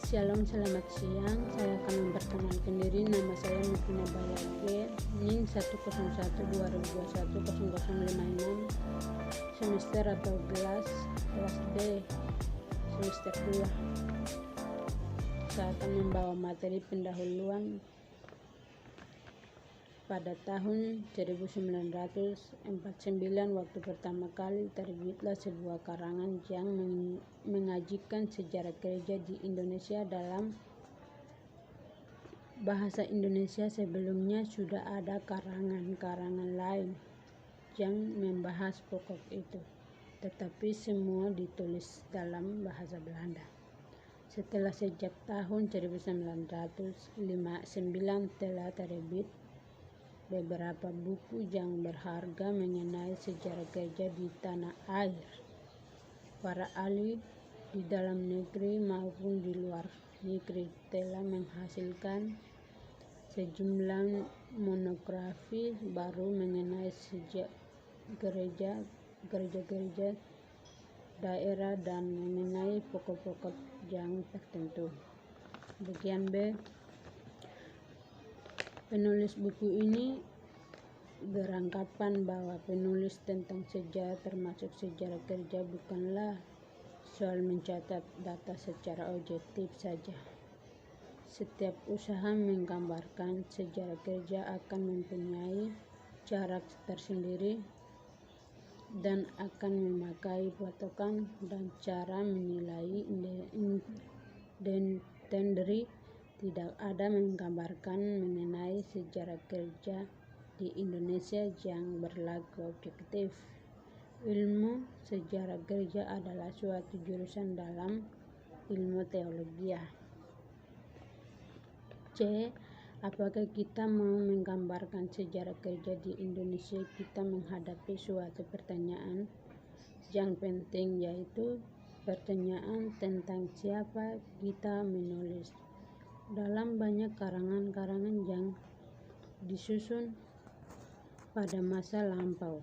Shalom, selamat siang. Saya akan memperkenalkan diri. Nama saya Mufina Bayage, NIM 101-2021-0056, semester atau kelas D, semester 2. Saya akan membawa materi pendahuluan. Pada tahun 1949, waktu pertama kali terbitlah sebuah karangan yang mengajikan sejarah gereja di Indonesia dalam bahasa Indonesia. Sebelumnya sudah ada karangan-karangan lain yang membahas pokok itu, tetapi semua ditulis dalam bahasa Belanda. Setelah sejak tahun 1959 telah terbit beberapa buku yang berharga mengenai sejarah gereja di tanah air. Para ahli di dalam negeri maupun di luar negeri telah menghasilkan sejumlah monografi baru mengenai sejarah gereja daerah dan mengenai pokok-pokok yang tertentu. Bagian B. Penulis buku ini beranggapan bahwa penulis tentang sejarah, termasuk sejarah gereja, bukanlah soal mencatat data secara objektif saja. Setiap usaha menggambarkan sejarah gereja akan mempunyai cara tersendiri dan akan memakai patokan dan cara menilai independen. Tidak ada menggambarkan mengenai sejarah gereja di Indonesia yang berlaku objektif. Ilmu sejarah gereja adalah suatu jurusan dalam ilmu teologi. C. Apakah kita mau menggambarkan sejarah gereja di Indonesia? Kita menghadapi suatu pertanyaan yang penting, yaitu pertanyaan tentang siapa kita menulis. Dalam banyak karangan-karangan yang disusun pada masa lampau,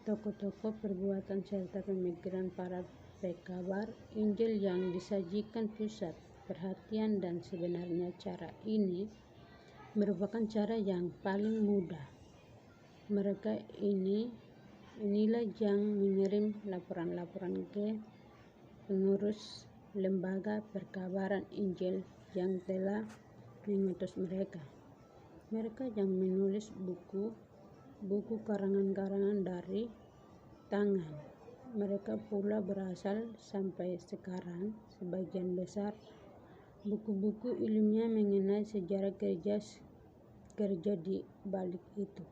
tokoh-tokoh perbuatan serta pemikiran para pekabar Injil yang disajikan pusat perhatian, dan sebenarnya cara ini merupakan cara yang paling mudah. Mereka inilah yang mengirim laporan-laporan ke pengurus lembaga perkabaran Injil yang telah mengutus mereka. Mereka yang menulis buku karangan-karangan dari tangan mereka pula berasal sampai sekarang sebagian besar buku-buku ilmiah mengenai sejarah gereja di balik itu.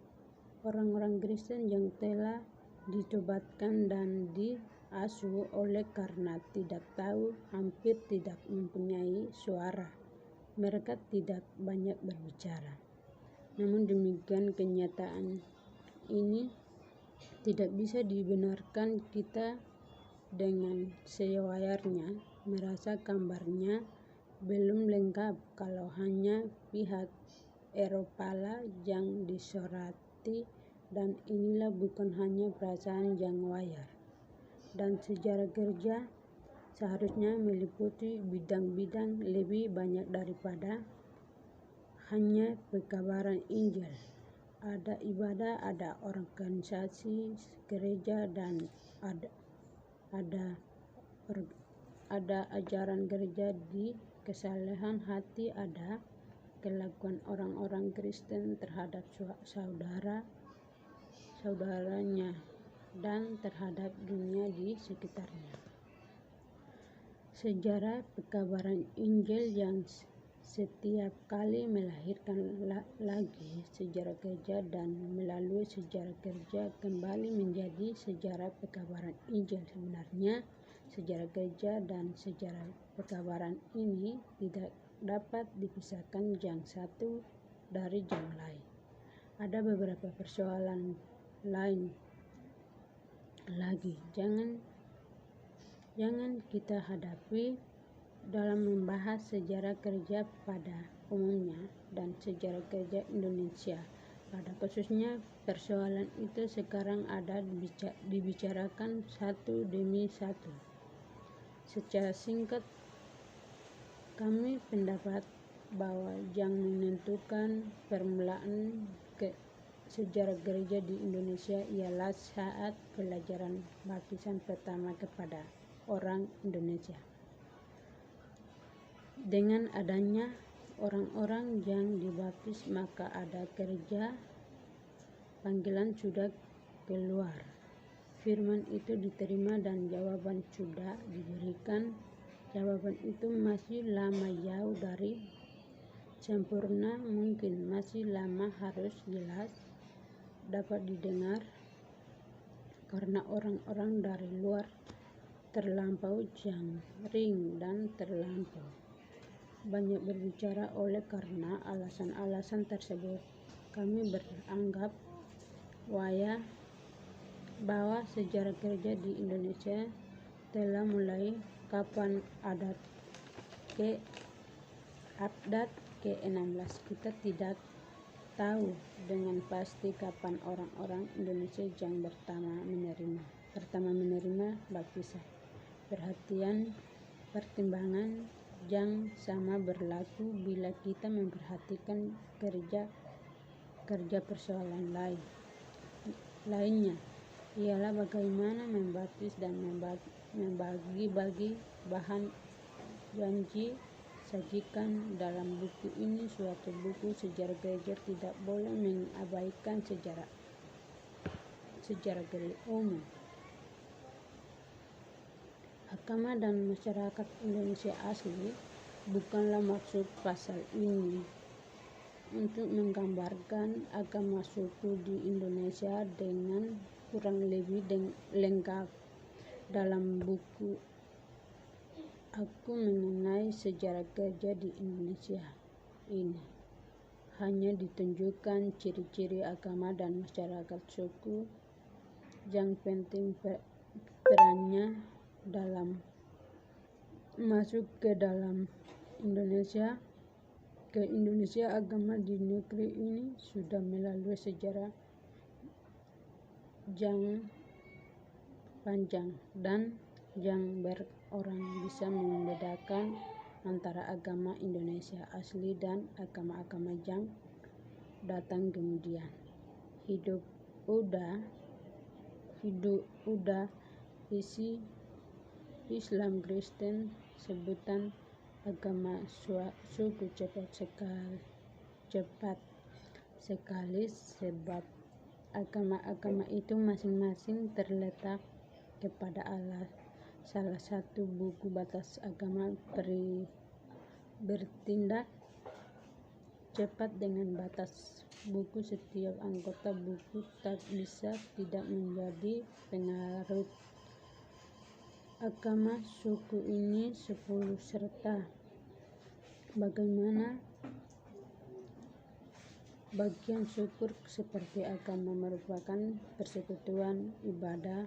Orang-orang Kristen yang telah ditobatkan dan diasuh oleh karena tidak tahu, hampir tidak mempunyai suara. Mereka tidak banyak berbicara. Namun demikian kenyataan ini tidak bisa dibenarkan. Kita dengan sewajarnya merasa gambarnya belum lengkap kalau hanya pihak Eropalah yang disoroti, dan inilah bukan hanya perasaan yang wajar. Dan sejarah gereja seharusnya meliputi bidang-bidang lebih banyak daripada hanya pekabaran Injil. Ada ibadah, ada organisasi gereja, dan ada ajaran gereja di kesalehan hati, ada kelakuan orang-orang Kristen terhadap saudaranya dan terhadap dunia di sekitarnya. Sejarah pekabaran Injil yang setiap kali melahirkan lagi sejarah gereja, dan melalui sejarah gereja kembali menjadi sejarah pekabaran Injil. Sebenarnya sejarah gereja dan sejarah pekabaran ini tidak dapat dipisahkan yang satu dari yang lain. Ada beberapa persoalan lain lagi jangan kita hadapi dalam membahas sejarah gereja pada umumnya dan sejarah gereja Indonesia pada khususnya. Persoalan itu sekarang ada dibicarakan satu demi satu. Secara singkat, Kami pendapat bahwa yang menentukan permulaan sejarah gereja di Indonesia ialah saat pelajaran baptisan pertama kepada orang Indonesia. Dengan adanya orang-orang yang dibaptis, maka ada gereja, panggilan sudah keluar, firman itu diterima dan jawaban sudah diberikan. Jawaban itu masih lama jauh dari sempurna, mungkin masih lama, harus jelas dapat didengar karena orang-orang dari luar terlampau jaring dan terlampau banyak berbicara. Oleh karena alasan-alasan tersebut, kami beranggap bahwa sejarah gereja di Indonesia telah mulai kapan abad ke-16. Kita tidak tahu dengan pasti kapan orang-orang Indonesia yang pertama menerima baptisan. Pertimbangan yang sama berlaku bila kita memperhatikan kerja persoalan lainnya, ialah bagaimana membaptis dan membagi-bagi bahan janji. Sajikan dalam buku ini, suatu buku sejarah gereja, tidak boleh mengabaikan sejarah gereja umum. Agama dan masyarakat Indonesia asli bukanlah maksud pasal ini untuk menggambarkan agama suku di Indonesia dengan kurang lebih lengkap. Dalam buku aku mengenai sejarah gereja di Indonesia ini hanya ditunjukkan ciri-ciri agama dan masyarakat suku yang penting perannya dalam masuk ke dalam Indonesia. Agama di negeri ini sudah melalui sejarah yang panjang dan yang orang bisa membedakan antara agama Indonesia asli dan agama-agama yang datang kemudian. Hidup udah isi Islam, Kristen, sebutan agama suku cepat sekali sebab agama-agama itu masing-masing terletak kepada Allah. Salah satu buku batas agama bertindak cepat dengan batas buku. Setiap anggota buku tak bisa tidak menjadi pengarut agama suku ini 10 serta bagaimana bagian syukur seperti agama merupakan persekutuan ibadah.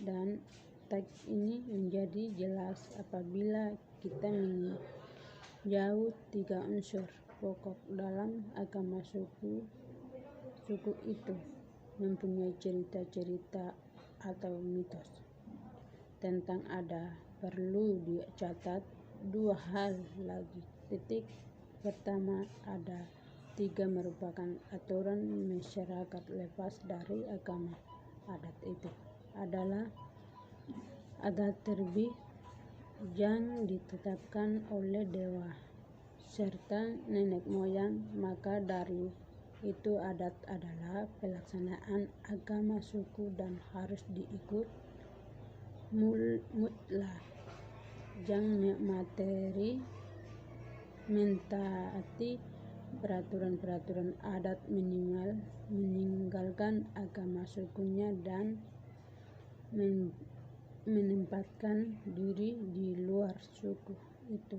Dan teks ini menjadi jelas apabila kita menjauh 3 unsur pokok dalam agama suku itu mempunyai cerita-cerita atau mitos tentang ada. Perlu dicatat 2 hal lagi. Pertama, ada 3 merupakan aturan masyarakat lepas dari agama. Adat itu adalah adat terlebih yang ditetapkan oleh dewa serta nenek moyang. Maka dari itu adat adalah pelaksanaan agama suku dan harus diikut mutlak. Yang materi mentaati peraturan-peraturan adat minimal meninggalkan agama sukunya dan menempatkan diri di luar suku itu.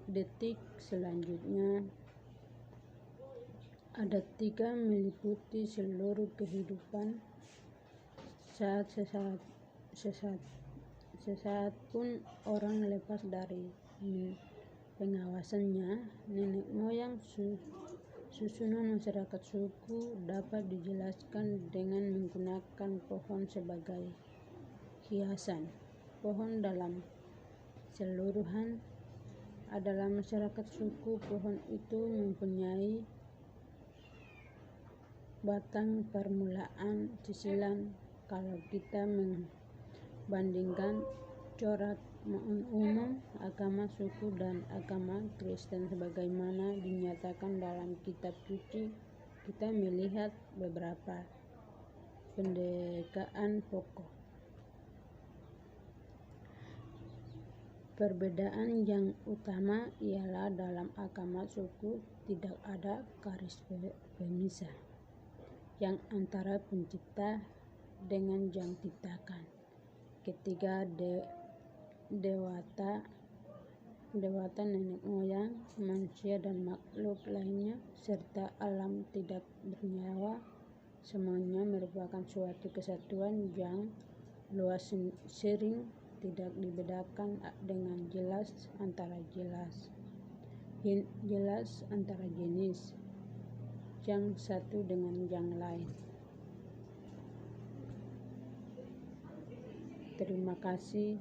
Detik selanjutnya, adat 3 meliputi seluruh kehidupan. Sesaat pun orang lepas dari pengawasannya, nenek moyang susunan masyarakat suku dapat dijelaskan dengan menggunakan pohon sebagai hiasan. Pohon dalam seluruhan adalah masyarakat suku. Pohon itu mempunyai batang permulaan sisilan. Kalau kita membandingkan corak umum agama suku dan agama Kristen sebagaimana dinyatakan dalam kitab suci, kita melihat beberapa perbedaan pokok. Perbedaan yang utama ialah dalam agama suku tidak ada garis pemisah yang antara pencipta dengan yang ciptakan. Ketiga dewata nenek moyang, manusia dan makhluk lainnya, serta alam tidak bernyawa, semuanya merupakan suatu kesatuan yang luas, sering tidak dibedakan dengan jelas antara jenis yang satu dengan yang lain. Terima kasih.